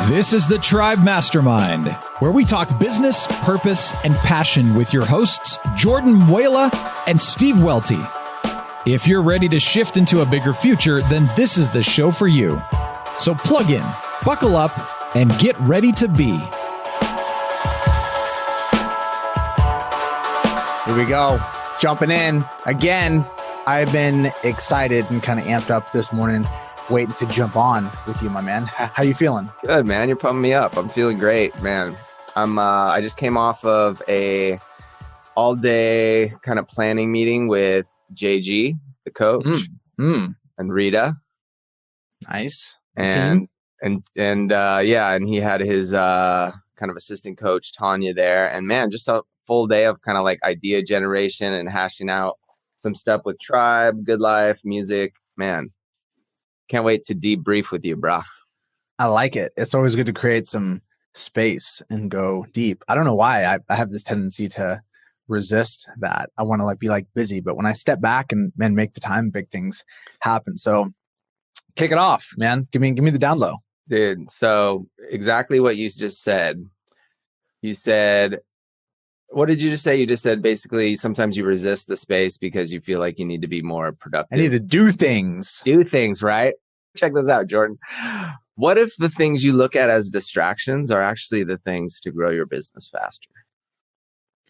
This is the Tribe Mastermind, where we talk business, purpose, and passion with your hosts, Jordan Muela and Steve Welty. If you're ready to shift into a bigger future, then this is the show for you. So plug in, buckle up, and get ready to be. Here we go. Jumping in again. I've been excited and kind of amped up this morning, waiting to jump on with you, my man. How you feeling? Good, man. You're pumping me up. I'm feeling great, man. I just came off of a all day kind of planning meeting with JG, the coach, and Rita. Nice. And he had his kind of assistant coach Tanya there, and man, just a full day of kind of like idea generation and hashing out some stuff with Tribe, Good Life, music. Man, can't wait to debrief with you, brah. I like it. It's always good to create some space and go deep. I don't know why I have this tendency to resist that. I want to be busy, but when I step back and make the time, big things happen. So kick it off, man. Give me the down low. Dude, so exactly what you just said. You said, what did you just say? You just said basically sometimes you resist the space because you feel like you need to be more productive. I need to do things. Do things, right? Check this out, Jordan. What if the things you look at as distractions are actually the things to grow your business faster?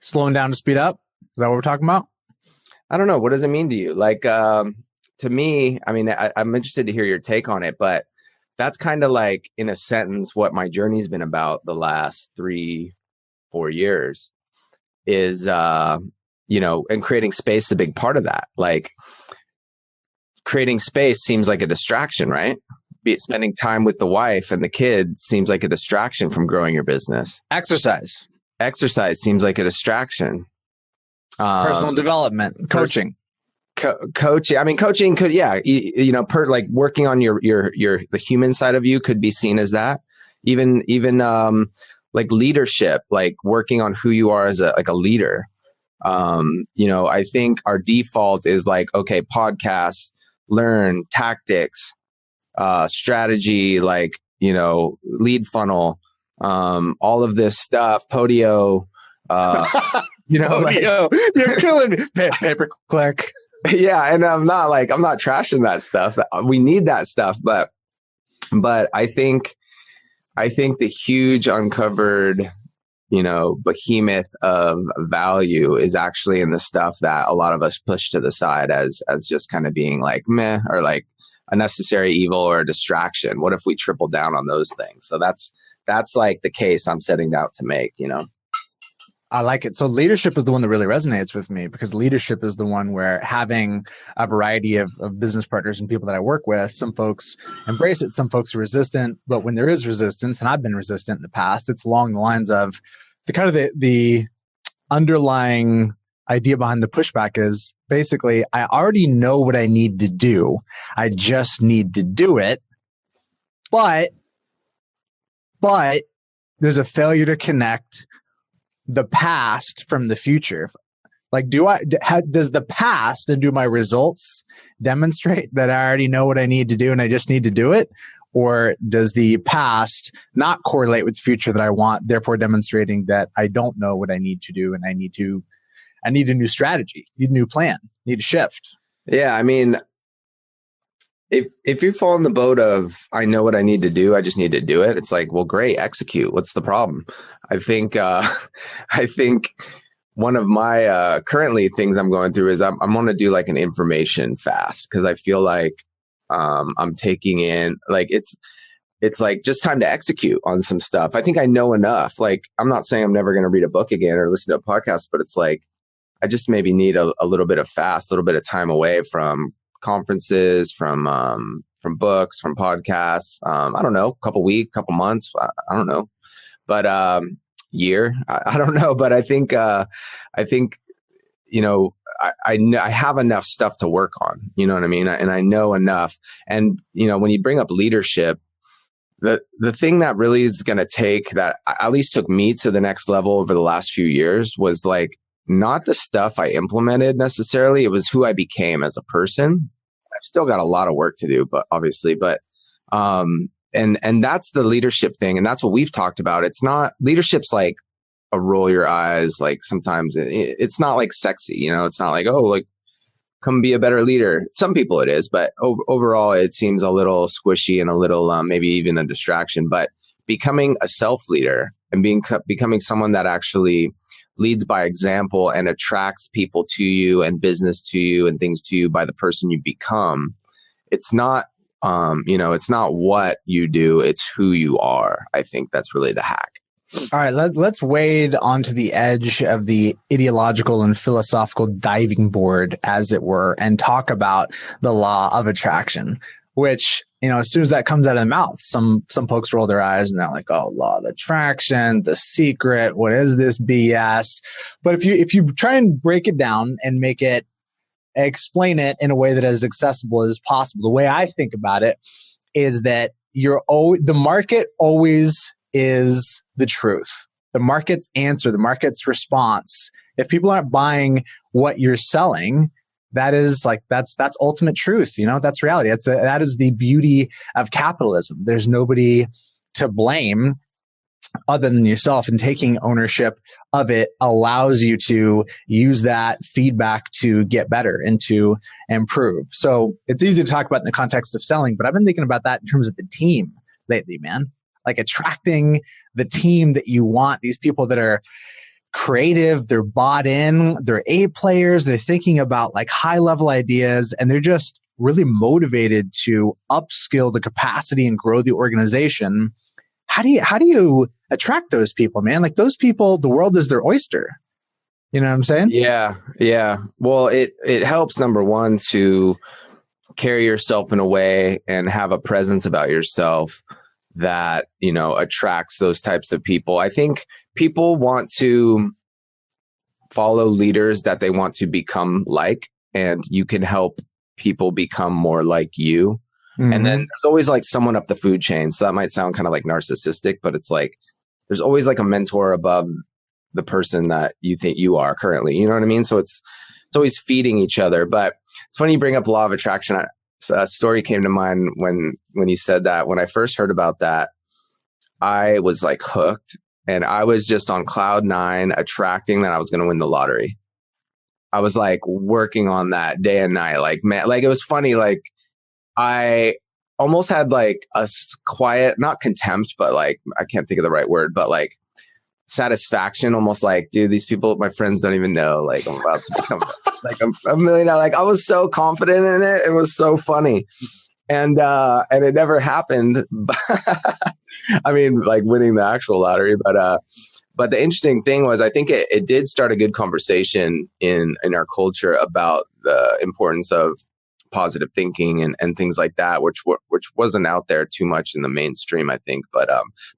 Slowing down to speed up? Is that what we're talking about? I don't know. What does it mean to you? To me, I mean, I'm interested to hear your take on it, but that's kind of like, in a sentence, what my journey's been about the last 3-4 years is, and creating space is a big part of that. Like, creating space seems like a distraction, right? Spending time with the wife and the kids seems like a distraction from growing your business. Exercise Seems like a distraction. Personal development, coaching. Coaching. I mean, coaching could, like working on the human side of you could be seen as that. Even like leadership, like working on who you are as a leader. I think our default is like, okay, podcasts, learn tactics, strategy, lead funnel, all of this stuff, Podio, Podio, you're killing me. Pay-per click. Yeah. And I'm not trashing that stuff. We need that stuff. But I think the huge uncovered, behemoth of value is actually in the stuff that a lot of us push to the side as just kind of being like meh, or like a necessary evil or a distraction. What if we triple down on those things? So that's like the case I'm setting out to make, I like it. So leadership is the one that really resonates with me, because leadership is the one where having a variety of business partners and people that I work with, some folks embrace it, some folks are resistant. But when there is resistance, and I've been resistant in the past, it's along the lines of the underlying idea behind the pushback is basically, I already know what I need to do. I just need to do it. But there's a failure to connect the past from the future. Like, does the past and do my results demonstrate that I already know what I need to do and I just need to do it? Or does the past not correlate with the future that I want, therefore demonstrating that I don't know what I need to do and I need a new strategy, need a new plan, need a shift? Yeah. I mean, if you fall in the boat of, I know what I need to do, I just need to do it. It's like, well, great, execute. What's the problem? I think one of my currently things I'm going through is I'm going to do like an information fast, because I feel like I'm taking in, like, it's like just time to execute on some stuff. I think I know enough. Like, I'm not saying I'm never going to read a book again or listen to a podcast, but it's like, I just maybe need a little bit of fast, a little bit of time away from conferences, from books, from podcasts. I don't know, couple weeks, couple months. I don't know, but year. I don't know, but I think I have enough stuff to work on. You know what I mean? And I know enough. And when you bring up leadership, the thing that really is going to take that at least took me to the next level over the last few years was like not the stuff I implemented necessarily. It was who I became as a person. I've still got a lot of work to do, but obviously, and that's the leadership thing. And that's what we've talked about. It's not leadership's like a roll your eyes. Like sometimes it's not like sexy, you know, it's not like, oh, like come be a better leader. Some people it is, but overall it seems a little squishy and a little, maybe even a distraction, but becoming a self leader and becoming someone that actually leads by example and attracts people to you and business to you and things to you by the person you become. It's not, it's not what you do, it's who you are. I think that's really the hack. All right, let's wade onto the edge of the ideological and philosophical diving board, as it were, and talk about the law of attraction, which, as soon as that comes out of the mouth, some folks roll their eyes and they're like, oh, law of attraction, The Secret, what is this BS? But if you try and break it down and explain it in a way that is accessible as possible, the way I think about it is that the market always is the truth. The market's answer, the market's response. If people aren't buying what you're selling, that's ultimate truth. That's reality. That is the beauty of capitalism. There's nobody to blame other than yourself, and taking ownership of it allows you to use that feedback to get better and to improve. So it's easy to talk about in the context of selling, but I've been thinking about that in terms of the team lately, man. Like attracting the team that you want, these people that are creative, they're bought in, they're A players, they're thinking about like high level ideas, and they're just really motivated to upskill the capacity and grow the organization. How do you attract those people, man? Like those people, the world is their oyster. You know what I'm saying? Yeah. Well, it helps, number one, to carry yourself in a way and have a presence about yourself that, attracts those types of people. I think people want to follow leaders that they want to become like, and you can help people become more like you. Mm-hmm. And then there's always like someone up the food chain. So that might sound kind of like narcissistic, but it's like, there's always like a mentor above the person that you think you are currently. You know what I mean? So it's always feeding each other. But it's funny you bring up law of attraction. A story came to mind when you said that. When I first heard about that, I was like hooked, and I was just on cloud 9 attracting that I was going to win the lottery. I was like working on that day and night. Like, man, like it was funny. Like I almost had like a quiet, not contempt, but like, I can't think of the right word, but like satisfaction, almost like, dude, these people, my friends don't even know, like I'm about to become like a millionaire. Like I was so confident in it. It was so funny. And it never happened. I mean, like winning the actual lottery, but the interesting thing was, I think it did start a good conversation in our culture about the importance of positive thinking and things like that, which wasn't out there too much in the mainstream, I think. But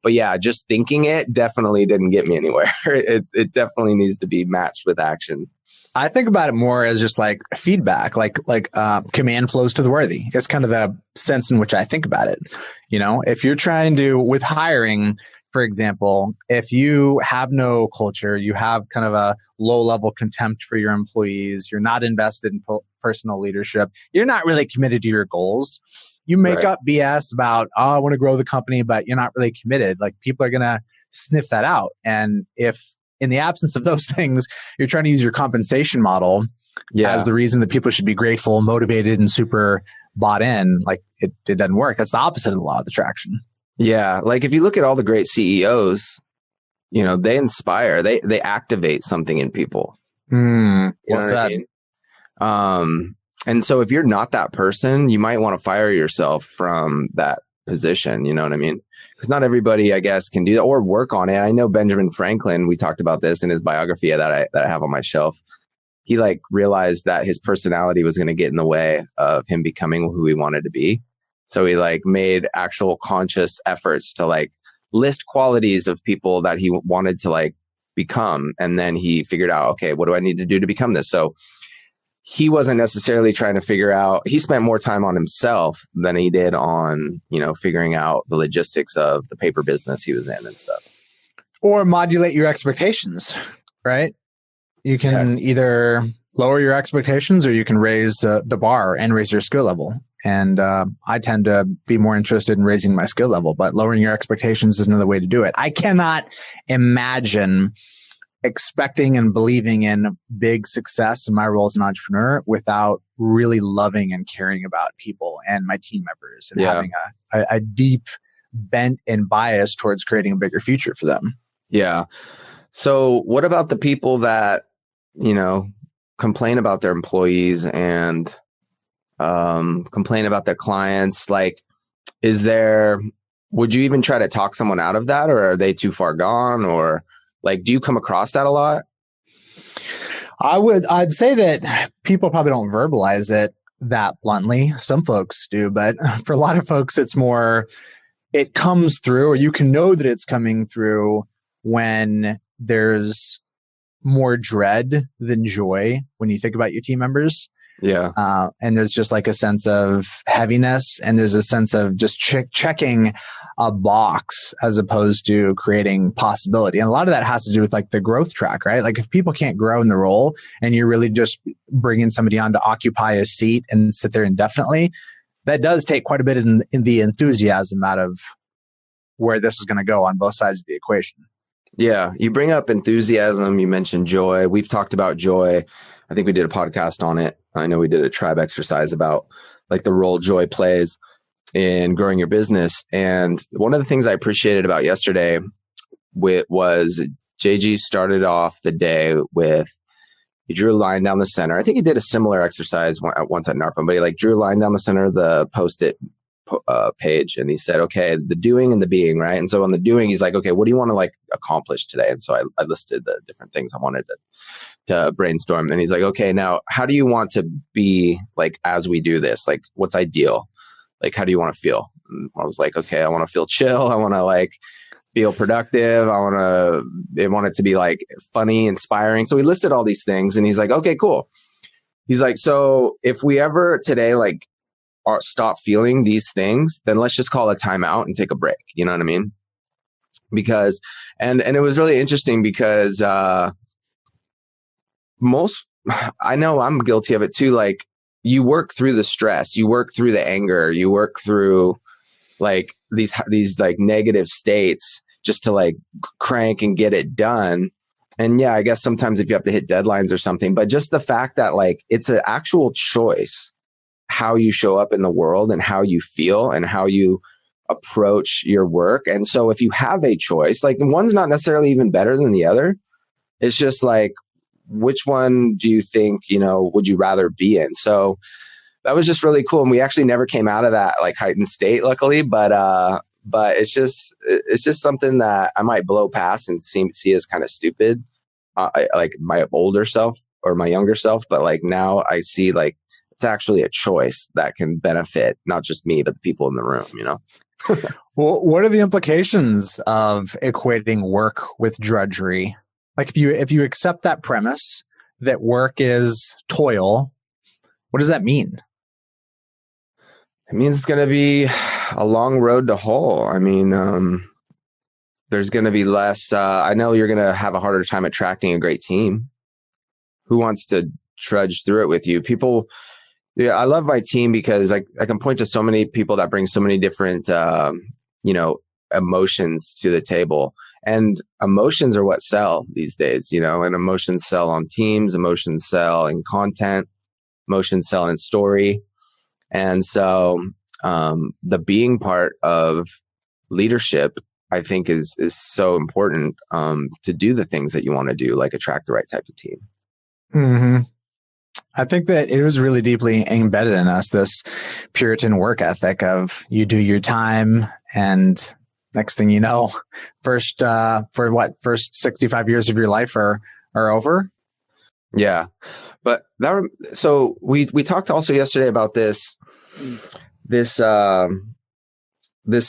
yeah, just thinking it definitely didn't get me anywhere. It definitely needs to be matched with action. I think about it more as just like feedback, like command flows to the worthy. It's kind of the sense in which I think about it. If you're trying to, with hiring, for example, if you have no culture, you have kind of a low level contempt for your employees, you're not invested in personal leadership, you're not really committed to your goals. You make up BS about, oh, I want to grow the company, but you're not really committed. Like people are going to sniff that out. And if in the absence of those things, you're trying to use your compensation model as the reason that people should be grateful, motivated, and super bought in, like it doesn't work. That's the opposite of the law of attraction. Yeah. Like if you look at all the great CEOs, they inspire, they activate something in people. What's that? I mean? And so if you're not that person, you might want to fire yourself from that position. You know what I mean? Because not everybody, I guess, can do that or work on it. I know Benjamin Franklin, we talked about this in his biography that I have on my shelf. He like realized that his personality was going to get in the way of him becoming who he wanted to be. So he like made actual conscious efforts to like list qualities of people that he wanted to like become. And then he figured out, okay, what do I need to do to become this? So he wasn't necessarily trying to figure out, he spent more time on himself than he did on, figuring out the logistics of the paper business he was in and stuff. Or modulate your expectations, right? You can either lower your expectations or you can raise the bar and raise your skill level. And I tend to be more interested in raising my skill level, but lowering your expectations is another way to do it. I cannot imagine expecting and believing in big success in my role as an entrepreneur without really loving and caring about people and my team members and having a deep bent and bias towards creating a bigger future for them. Yeah. So what about the people that, complain about their employees and complain about their clients? Like, would you even try to talk someone out of that, or are they too far gone? Or like, do you come across that a lot? I'd say that people probably don't verbalize it that bluntly. Some folks do, but for a lot of folks, it's more, it comes through, or you can know that it's coming through when there's more dread than joy when you think about your team members. Yeah. And there's just like a sense of heaviness, and there's a sense of just checking a box as opposed to creating possibility. And a lot of that has to do with like the growth track, right? Like if people can't grow in the role and you're really just bringing somebody on to occupy a seat and sit there indefinitely, that does take quite a bit in the enthusiasm out of where this is going to go on both sides of the equation. Yeah. You bring up enthusiasm. You mentioned joy. We've talked about joy. I think we did a podcast on it. I know we did a tribe exercise about like the role joy plays in growing your business. And one of the things I appreciated about yesterday was JG started off the day with, he drew a line down the center. I think he did a similar exercise once at NARPM, but he like drew a line down the center of the Post-it page, and he said, okay, the doing and the being, right? And so on the doing, he's like, okay, what do you want to like accomplish today? And so I listed the different things I wanted to brainstorm. And he's like, okay, now how do you want to be like as we do this? Like, what's ideal? Like, how do you want to feel? And I was like, okay, I want to feel chill. I want to like feel productive. I want it to be like funny, inspiring. So he listed all these things, and he's like, okay, cool. He's like, so if we ever today like stop feeling these things, then let's just call a timeout and take a break. You know what I mean? Because, and it was really interesting because I know I'm guilty of it too. Like you work through the stress, you work through the anger, you work through like these like negative states just to like crank and get it done. And yeah, I guess sometimes if you have to hit deadlines or something, but just the fact that like it's an actual choice how you show up in the world and how you feel and how you approach your work. And so if you have a choice, like one's not necessarily even better than the other. It's just like, which one do you think, would you rather be in? So that was just really cool. And we actually never came out of that like heightened state, luckily, but it's just something that I might blow past and see as kind of stupid, like my older self or my younger self. But like now I see like, it's actually a choice that can benefit not just me, but the people in the room, Well, what are the implications of equating work with drudgery? Like if you accept that premise that work is toil, what does that mean? It means it's going to be a long road to hoe. I mean, there's going to be less. I know you're going to have a harder time attracting a great team. Who wants to trudge through it with you? People. Yeah, I love my team because I can point to so many people that bring so many different, emotions to the table. And emotions are what sell these days, and emotions sell on teams, emotions sell in content, emotions sell in story. And so the being part of leadership, I think, is so important to do the things that you want to do, like attract the right type of team. Mm-hmm. I think that it was really deeply embedded in us, this Puritan work ethic of you do your time, and next thing you know, first 65 years of your life are over. Yeah. But so we talked also yesterday about this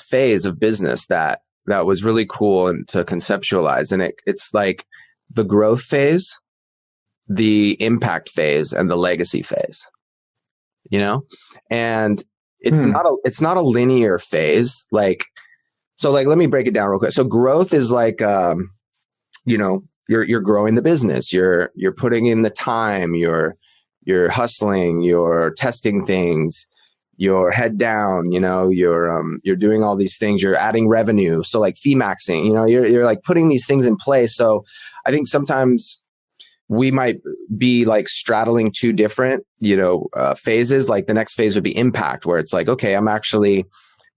phase of business that was really cool and to conceptualize. And it's like the growth phase, the impact phase, and the legacy phase, and it's not a linear phase. Like, so like, let me break it down real quick. So growth is like, you're growing the business, you're putting in the time, you're hustling, you're testing things, you're head down, you're doing all these things, you're adding revenue. So like fee maxing, you're like putting these things in place. So I think sometimes we might be like straddling two different, phases. Like the next phase would be impact, where it's like, okay, I'm actually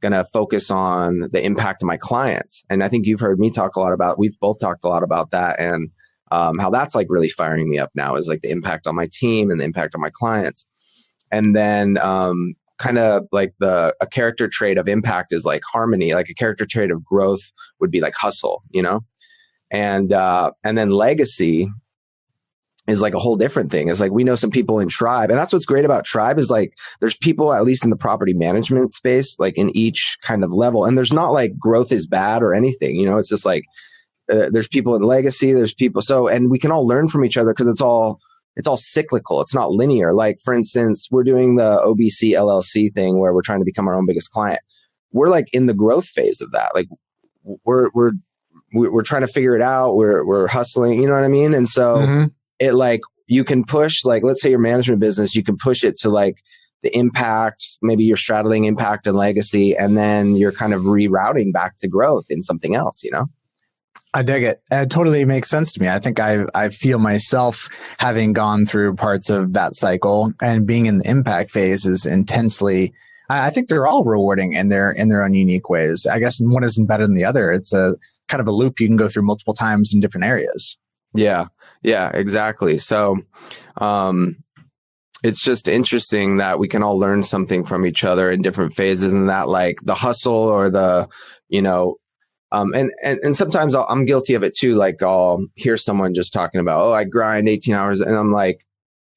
going to focus on the impact of my clients. And I think you've heard me talk a lot about, we've both talked a lot about that. And how that's like really firing me up now is like the impact on my team and the impact on my clients. And then kind of like a character trait of impact is like harmony. Like a character trait of growth would be like hustle, and then legacy is like a whole different thing. It's like, we know some people in Tribe, and that's what's great about Tribe is like, there's people, at least in the property management space, like in each kind of level. And there's not like growth is bad or anything, it's just like, there's people in legacy, there's people. So, and we can all learn from each other because it's all cyclical. It's not linear. Like for instance, we're doing the OBC LLC thing where we're trying to become our own biggest client. We're like in the growth phase of that. Like we're trying to figure it out. We're hustling, you know what I mean? And so it like, you can push, like, let's say your management business, you can push it to like the impact, maybe you're straddling impact and legacy, and then you're kind of rerouting back to growth in something else, I dig it. It totally makes sense to me. I think I feel myself having gone through parts of that cycle, and being in the impact phase is intensely, I think they're all rewarding in their own unique ways. I guess one isn't better than the other. It's a kind of a loop you can go through multiple times in different areas. Yeah, exactly. So, it's just interesting that we can all learn something from each other in different phases, and that like the hustle or the, and sometimes I'm guilty of it too. Like I'll hear someone just talking about, oh, I grind 18 hours. And I'm like,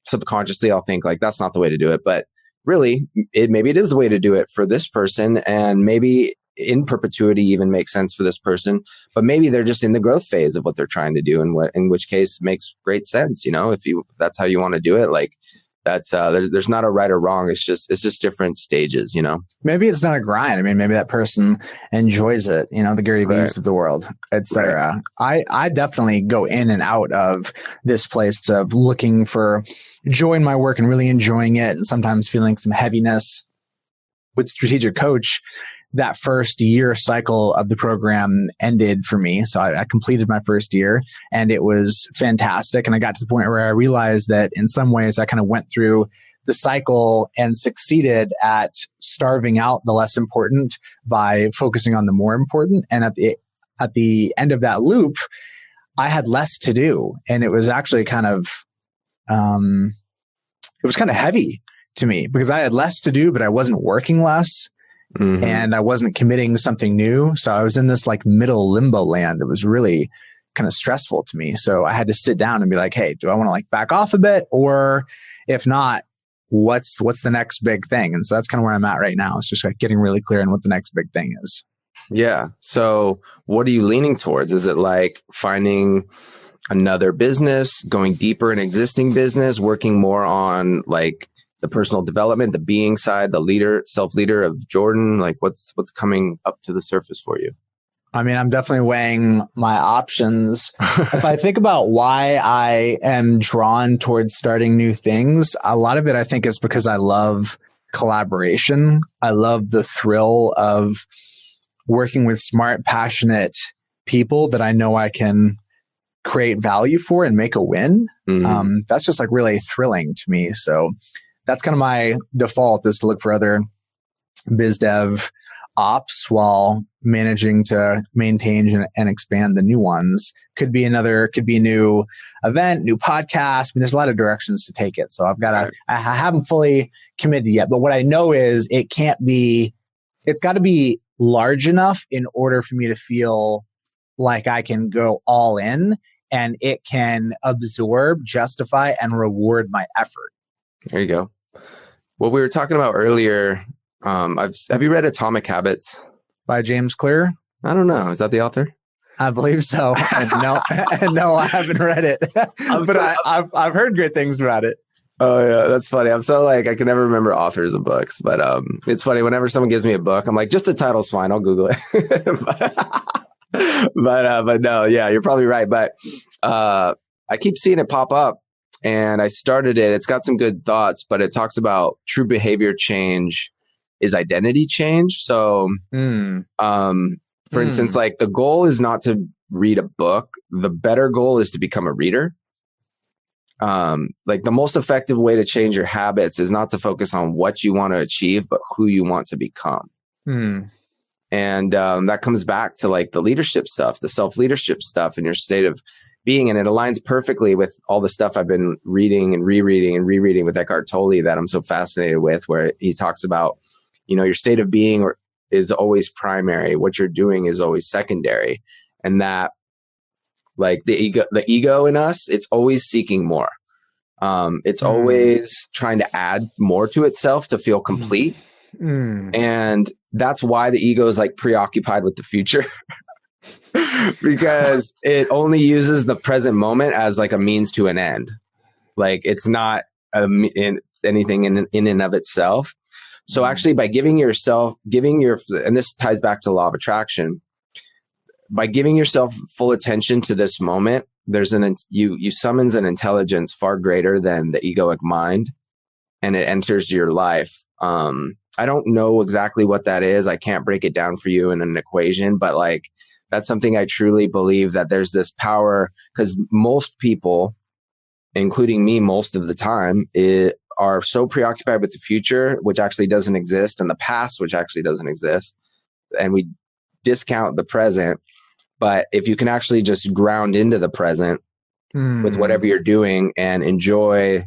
subconsciously, I'll think like, that's not the way to do it. But really, maybe it is the way to do it for this person. And maybe in perpetuity even makes sense for this person. But maybe they're just in the growth phase of what they're trying to do. And in which case makes great sense. If that's how you want to do it, like, that's there's not a right or wrong. It's just different stages, Maybe it's not a grind. I mean, maybe that person enjoys it, the Gary Vee's of the world, etc. Right. I definitely go in and out of this place of looking for joy in my work and really enjoying it, and sometimes feeling some heaviness. With Strategic Coach, that first year cycle of the program ended for me. So I completed my first year, and it was fantastic. And I got to the point where I realized that in some ways I kind of went through the cycle and succeeded at starving out the less important by focusing on the more important. And at the end of that loop, I had less to do. And it was actually kind of heavy to me because I had less to do, but I wasn't working less. And I wasn't committing to something new. So I was in this like middle limbo land. It was really kind of stressful to me. So I had to sit down and be like, hey, do I want to like back off a bit? Or if not, what's the next big thing? And so that's kind of where I'm at right now. It's just like getting really clear on what the next big thing is. Yeah. So what are you leaning towards? Is it like finding another business, going deeper in existing business, working more on like the personal development, the being side, the self-leader of Jordan? Like what's coming up to the surface for you? I mean, I'm definitely weighing my options. If I think about why I am drawn towards starting new things, a lot of it I think is because I love collaboration. I love the thrill of working with smart, passionate people that I know I can create value for and make a win. That's just like really thrilling to me. So that's kind of my default, is to look for other biz dev ops while managing to maintain and expand the new ones. Could be a new event, new podcast. I mean, there's a lot of directions to take it. So I haven't fully committed yet, but what I know is it's got to be large enough in order for me to feel like I can go all in and it can absorb, justify, and reward my effort. There you go. What we were talking about earlier, have you read Atomic Habits? By James Clear? I don't know. Is that the author? I believe so. No, I haven't read it, but I've heard great things about it. Oh yeah, that's funny. I'm so like, I can never remember authors of books, but it's funny whenever someone gives me a book, I'm like, just the title's fine. I'll Google it. but no, yeah, you're probably right. But I keep seeing it pop up. And I started it. It's got some good thoughts, but it talks about true behavior change is identity change. So, for instance, like the goal is not to read a book. The better goal is to become a reader. Like the most effective way to change your habits is not to focus on what you want to achieve, but who you want to become. And that comes back to like the leadership stuff, the self-leadership stuff and your state of being. And it aligns perfectly with all the stuff I've been reading and rereading with Eckhart Tolle that I'm so fascinated with, where he talks about, you know, your state of being is always primary. What you're doing is always secondary. And that like the ego in us, it's always seeking more. It's always trying to add more to itself to feel complete. And that's why the ego is like preoccupied with the future because it only uses the present moment as like a means to an end. Like it's not anything in and of itself. So actually by giving and this ties back to law of attraction, by giving yourself full attention to this moment, there's you summons an intelligence far greater than the egoic mind, and it enters your life. I don't know exactly what that is. I can't break it down for you in an equation, but like that's something I truly believe, that there's this power, because most people, including me most of the time, are so preoccupied with the future, which actually doesn't exist, and the past, which actually doesn't exist. And we discount the present. But if you can actually just ground into the present with whatever you're doing and enjoy,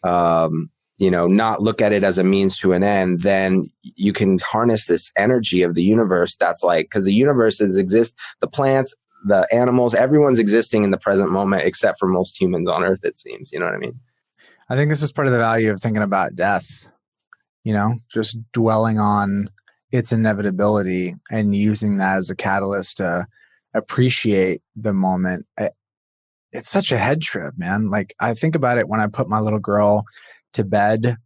not look at it as a means to an end, then you can harness this energy of the universe. That's like, because the universe exists, the plants, the animals, everyone's existing in the present moment, except for most humans on Earth, it seems. You know what I mean? I think this is part of the value of thinking about death, just dwelling on its inevitability and using that as a catalyst to appreciate the moment. It's such a head trip, man. Like I think about it when I put my little girl to bed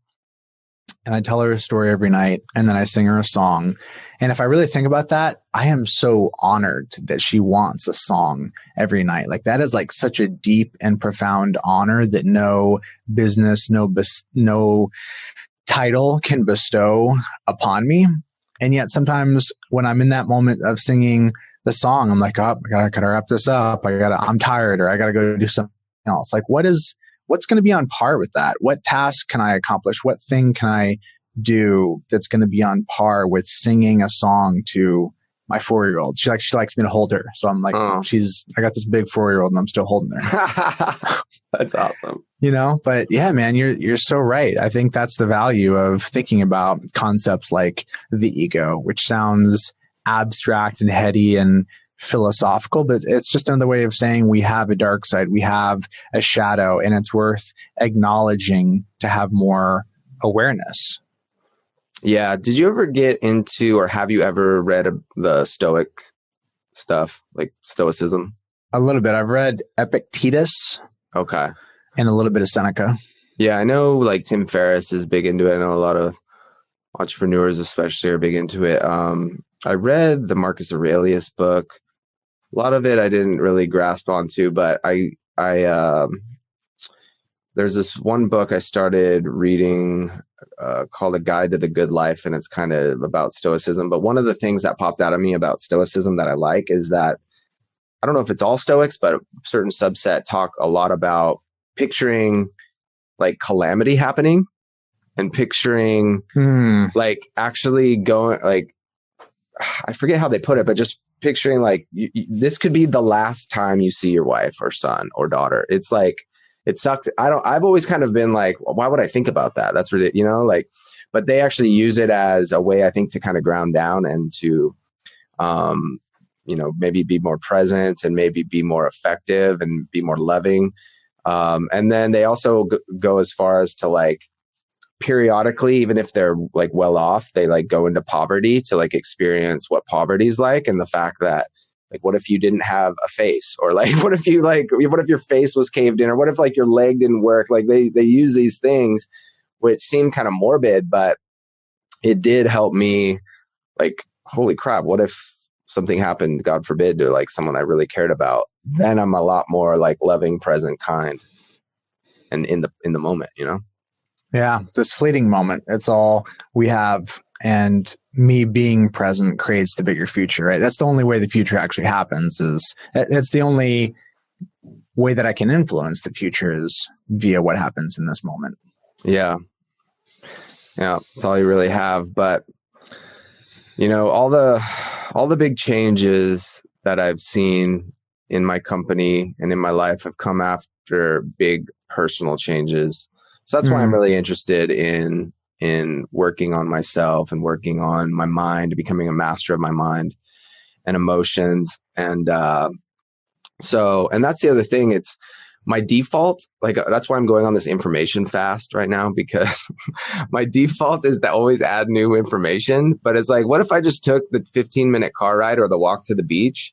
and I tell her a story every night and then I sing her a song. And if I really think about that, I am so honored that she wants a song every night. Like that is like such a deep and profound honor that no business, no title can bestow upon me. And yet sometimes when I'm in that moment of singing the song, I'm like, oh, I gotta wrap this up. I'm tired, or I gotta go do something else. Like what's going to be on par with that? What task can I accomplish? What thing can I do that's going to be on par with singing a song to my 4-year-old? She likes me to hold her. So I'm like, I got this big 4-year-old and I'm still holding her. That's awesome. But yeah, man, you're so right. I think that's the value of thinking about concepts like the ego, which sounds abstract and heady and philosophical, but it's just another way of saying we have a dark side, we have a shadow, and it's worth acknowledging to have more awareness. Yeah. Did you ever get into, or have you ever read the Stoic stuff, like Stoicism? A little bit. I've read Epictetus. Okay. And a little bit of Seneca. Yeah, I know like Tim Ferriss is big into it. I know a lot of entrepreneurs especially are big into it. I read the Marcus Aurelius book. A lot of it I didn't really grasp onto, but I there's this one book I started reading called A Guide to the Good Life, and it's kind of about Stoicism. But one of the things that popped out of me about Stoicism that I like is that, I don't know if it's all Stoics, but a certain subset talk a lot about picturing like calamity happening and picturing like actually going, like, I forget how they put it, but just picturing like this could be the last time you see your wife or son or daughter. It's like, it sucks. I've always kind of been like, why would I think about that? That's ridiculous, but they actually use it as a way, I think, to kind of ground down and to, maybe be more present and maybe be more effective and be more loving. And then they also go as far as to like, periodically, even if they're like well off, they like go into poverty to like experience what poverty is like, and the fact that like, what if you didn't have a face, or like what if your face was caved in, or what if like your leg didn't work? Like they use these things which seem kind of morbid, but it did help me like, holy crap, what if something happened, God forbid, to like someone I really cared about? Then I'm a lot more like loving, present, kind, and in the moment, Yeah, this fleeting moment. It's all we have And me being present creates the bigger future, right? That's the only way the future actually happens. It's the only way that I can influence the future is via what happens in this moment. Yeah. That's all you really have. But all the big changes that I've seen in my company and in my life have come after big personal changes. So that's why I'm really interested in working on myself and working on my mind, becoming a master of my mind and emotions. And and that's the other thing. It's my default, that's why I'm going on this information fast right now, because my default is to always add new information. But it's like, what if I just took the 15-minute car ride or the walk to the beach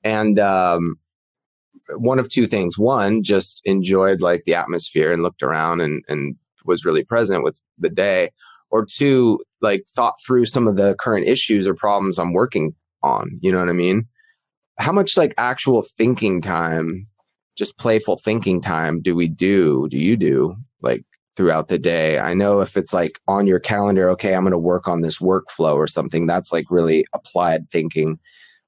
and one of two things. One, just enjoyed the atmosphere and looked around and was really present with the day. Or two, thought through some of the current issues or problems I'm working on. You know what I mean? How much actual thinking time, just playful thinking time do you do throughout the day? I know if it's on your calendar, okay, I'm going to work on this workflow or something, that's really applied thinking.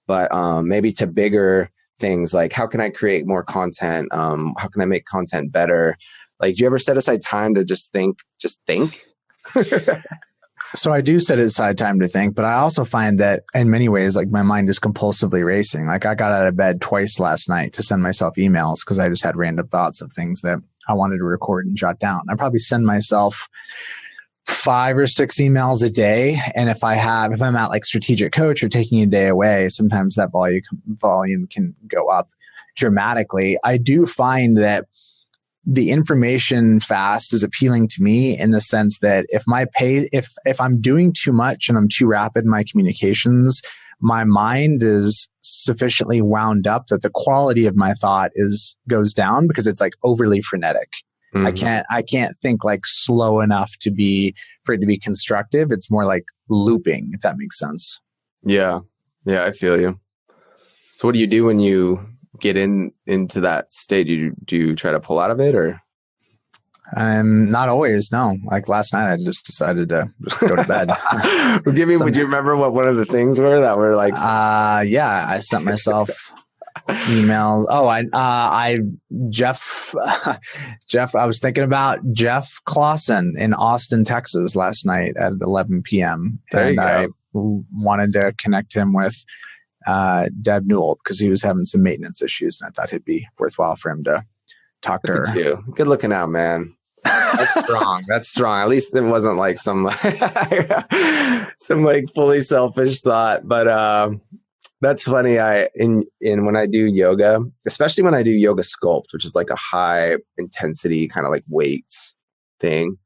But maybe to bigger things, how can I create more content? How can I make content better? Do you ever set aside time to just think? So I do set aside time to think, but I also find that in many ways, my mind is compulsively racing. I got out of bed twice last night to send myself emails because I just had random thoughts of things that I wanted to record and jot down. I probably send myself 5 or 6 emails a day. And if I'm at strategic coach or taking a day away, sometimes that volume can go up dramatically. I do find that the information fast is appealing to me in the sense that if I'm doing too much and I'm too rapid in my communications, my mind is sufficiently wound up that the quality of my thought goes down because it's overly frenetic. Mm-hmm. I can't think slow enough for it to be constructive. It's more looping, if that makes sense. Yeah. Yeah, I feel you. So what do you do when you get into that state? Do you try to pull out of it or? Not always. No. Last night, I just decided to just go to bed. Would you remember what one of the things were that were yeah, I sent myself emails. Jeff, I was thinking about Jeff Clausen in Austin, Texas last night at 11 p.m. I wanted to connect him with Deb Newell because he was having some maintenance issues, and I thought it'd be worthwhile for him to talk to her. You. Good looking out, man. That's strong. That's strong. At least it wasn't some fully selfish thought. But that's funny. When I do yoga, especially when I do yoga sculpt, which is a high intensity kind of weights thing,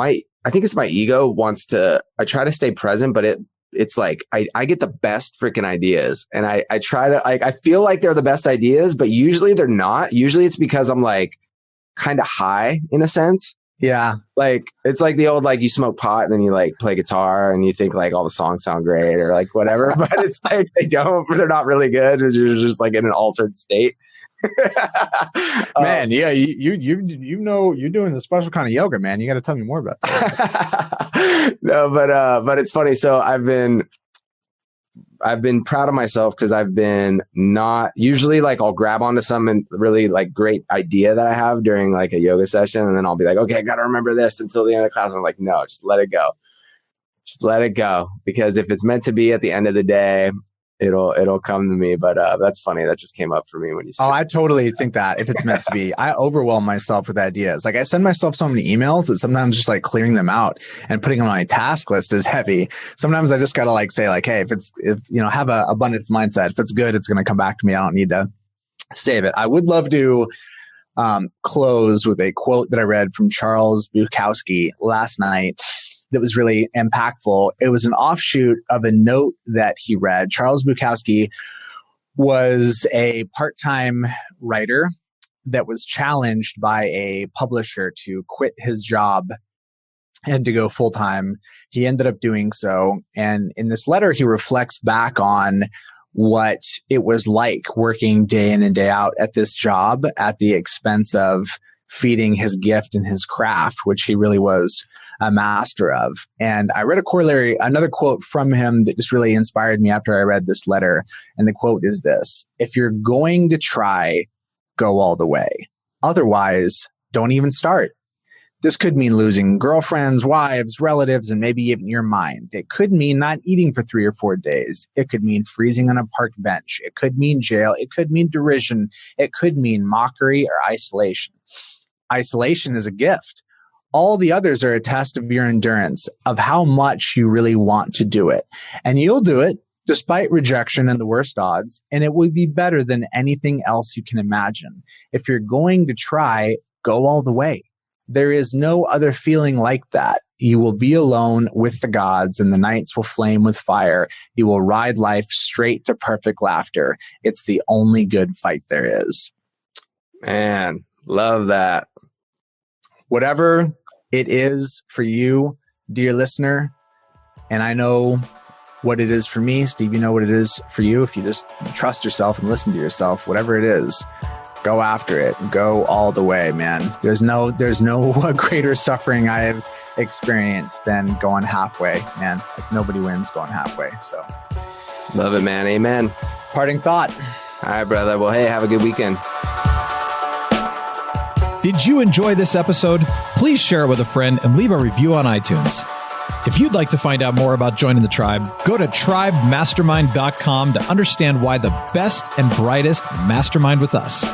I think it's my ego wants to. I try to stay present, but it's I get the best freaking ideas, and I try to I feel like they're the best ideas, but usually they're not. Usually it's because I'm kind of high in a sense. Yeah. It's the old, you smoke pot and then you play guitar and you think all the songs sound great or whatever, but it's they're not really good. You're just in an altered state. Man, yeah, you know, you're doing a special kind of yoga, man. You got to tell me more about that. No, but it's funny. So I've been proud of myself because I've been not usually I'll grab onto some really great idea that I have during a yoga session. And then I'll be okay, I got to remember this until the end of the class. And I'm no, just let it go. Just let it go. Because if it's meant to be at the end of the day, it'll come to me. But that's funny. That just came up for me when you said. Oh, I totally think that if it's meant to be, I overwhelm myself with ideas. I send myself so many emails that sometimes just clearing them out and putting them on my task list is heavy. Sometimes I just got to say hey, if have a abundance mindset. If it's good, it's going to come back to me. I don't need to save it. I would love to close with a quote that I read from Charles Bukowski last night that was really impactful. It was an offshoot of a note that he read. Charles Bukowski was a part-time writer that was challenged by a publisher to quit his job and to go full-time. He ended up doing so. And in this letter, he reflects back on what it was like working day in and day out at this job at the expense of feeding his gift and his craft, which he really was a master of. And I read another quote from him that just really inspired me after I read this letter. And the quote is this: if you're going to try, go all the way. Otherwise, don't even start. This could mean losing girlfriends, wives, relatives, and maybe even your mind. It could mean not eating for 3 or 4 days. It could mean freezing on a park bench. It could mean jail. It could mean derision. It could mean mockery or isolation. Isolation is a gift. All the others are a test of your endurance, of how much you really want to do it. And you'll do it despite rejection and the worst odds, and it will be better than anything else you can imagine. If you're going to try, go all the way. There is no other feeling like that. You will be alone with the gods, and the nights will flame with fire. You will ride life straight to perfect laughter. It's the only good fight there is. Man, love that. Whatever it is for you, dear listener, and I know what it is for me, Steve, you know what it is for you. If you just trust yourself and listen to yourself, whatever it is, go after it. Go all the way, man. There's no greater suffering I have experienced than going halfway, man. Like, nobody wins going halfway. So love it, man. Amen. Parting thought. All right, brother. Well, hey, have a good weekend. Did you enjoy this episode? Please share it with a friend and leave a review on iTunes. If you'd like to find out more about joining the tribe, go to tribemastermind.com to understand why the best and brightest mastermind with us.